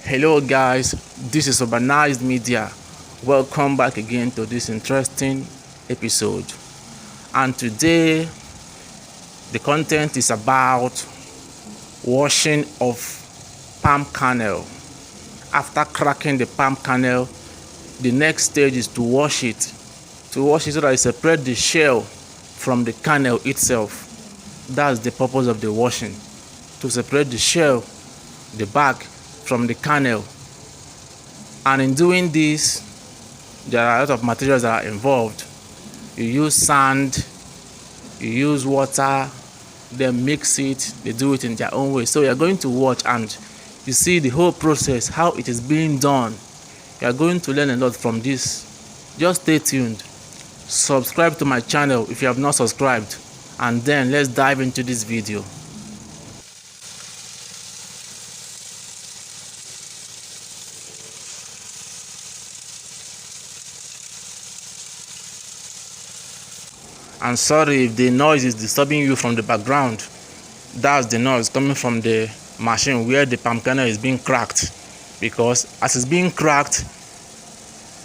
Hello guys, this is Urbanized Media. Welcome back again to this interesting episode. And today the content is about washing of palm kernel. After cracking the palm kernel, the next stage is to wash it. To wash it so that you separate the shell from the kernel itself. That's the purpose of the washing. To separate the shell, the bark, from the kernel. And in doing this, there are a lot of materials that are involved. You use sand, you use water, then mix it. They do it in their own way. So you're going to watch and you see the whole process, how it is being done. You're going to learn a lot from this. Just stay tuned. Subscribe to my channel if you have not subscribed, and then let's dive into this video. And sorry if the noise is disturbing you from the background. That's the noise coming from the machine where the palm kernel is being cracked, because as it's being cracked,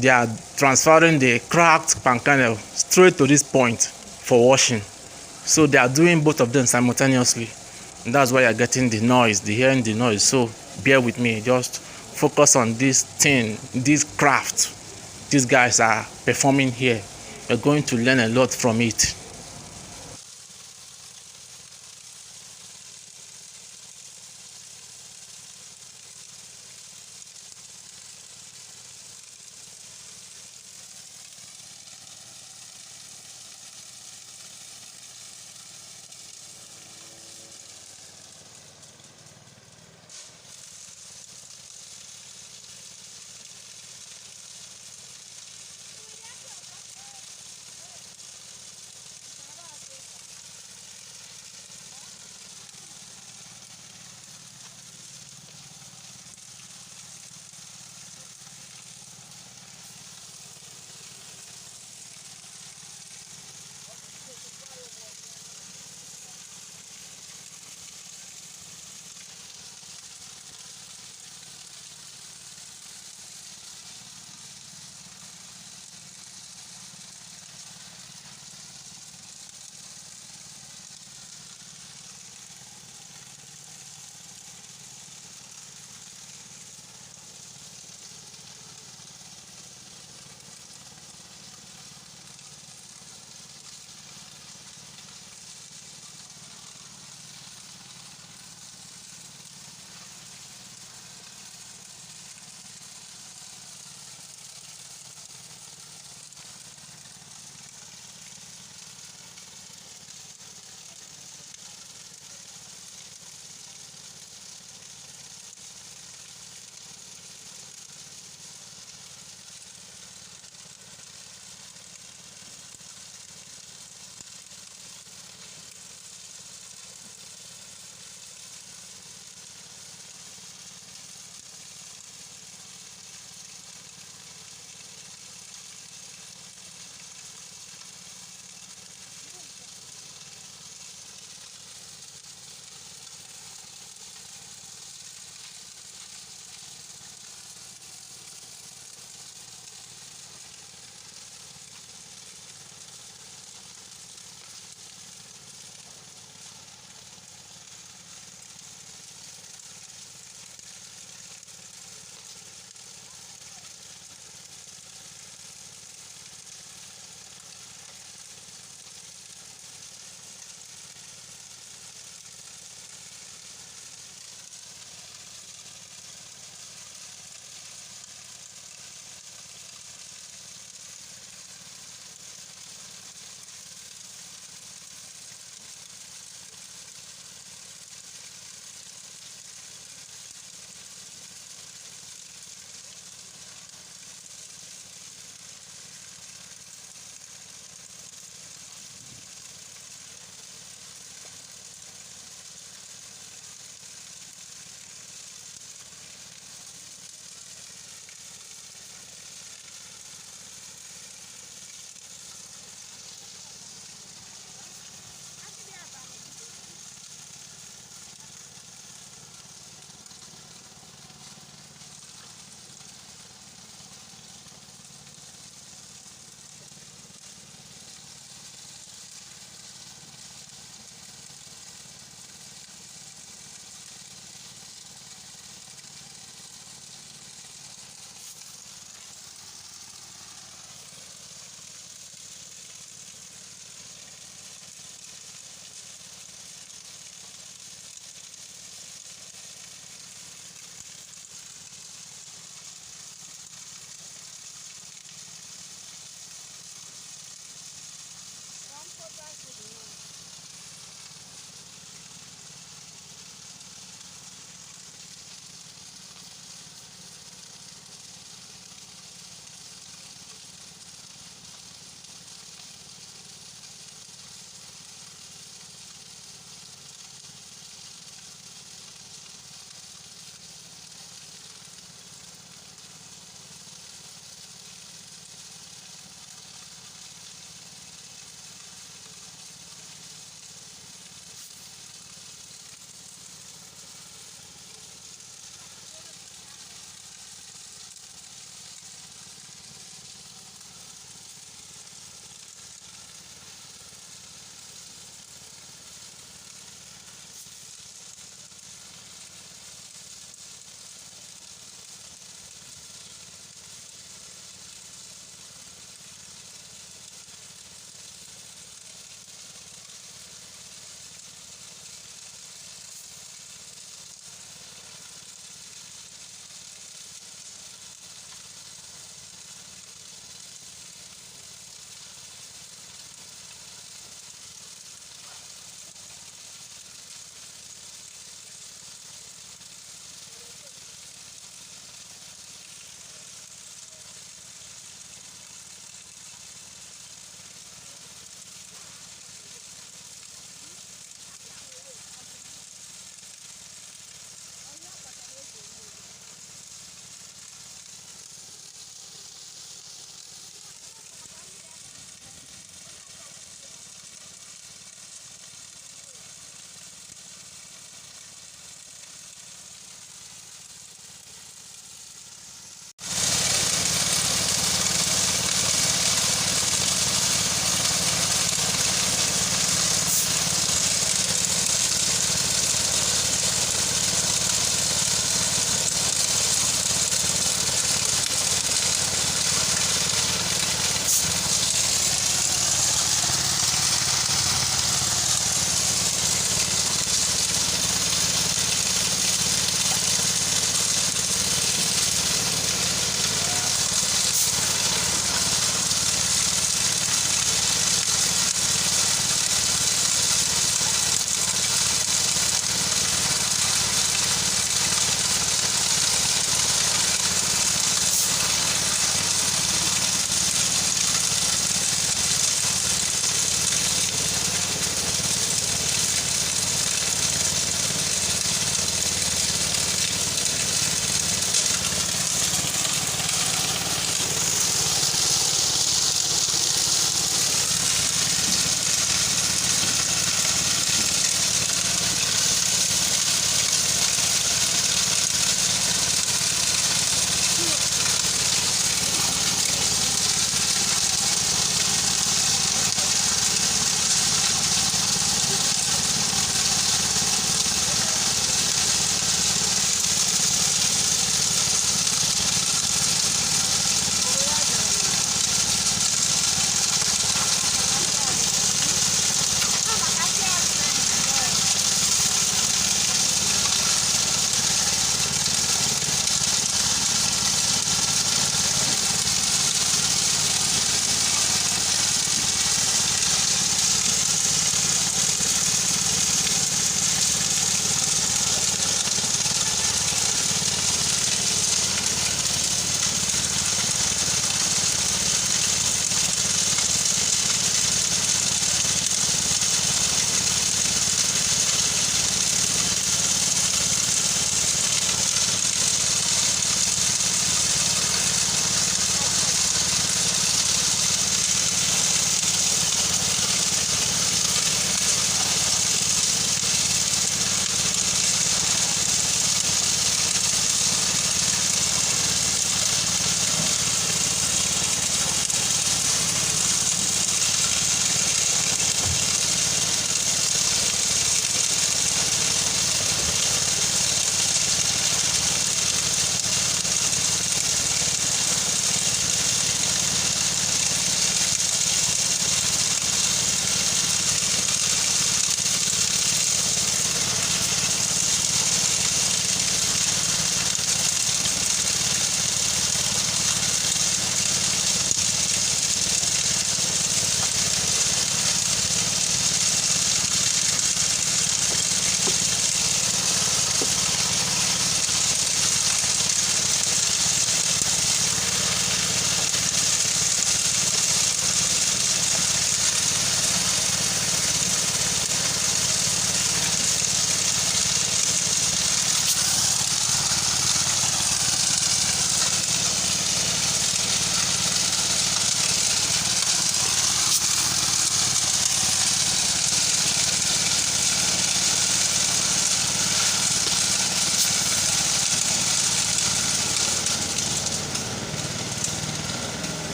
they are transferring the cracked palm kernel straight to this point for washing. So they are doing both of them simultaneously, and that's why you're getting the noise, hearing the noise. So bear with me, just focus on this thing, this craft these guys are performing here. You're going to learn a lot from it.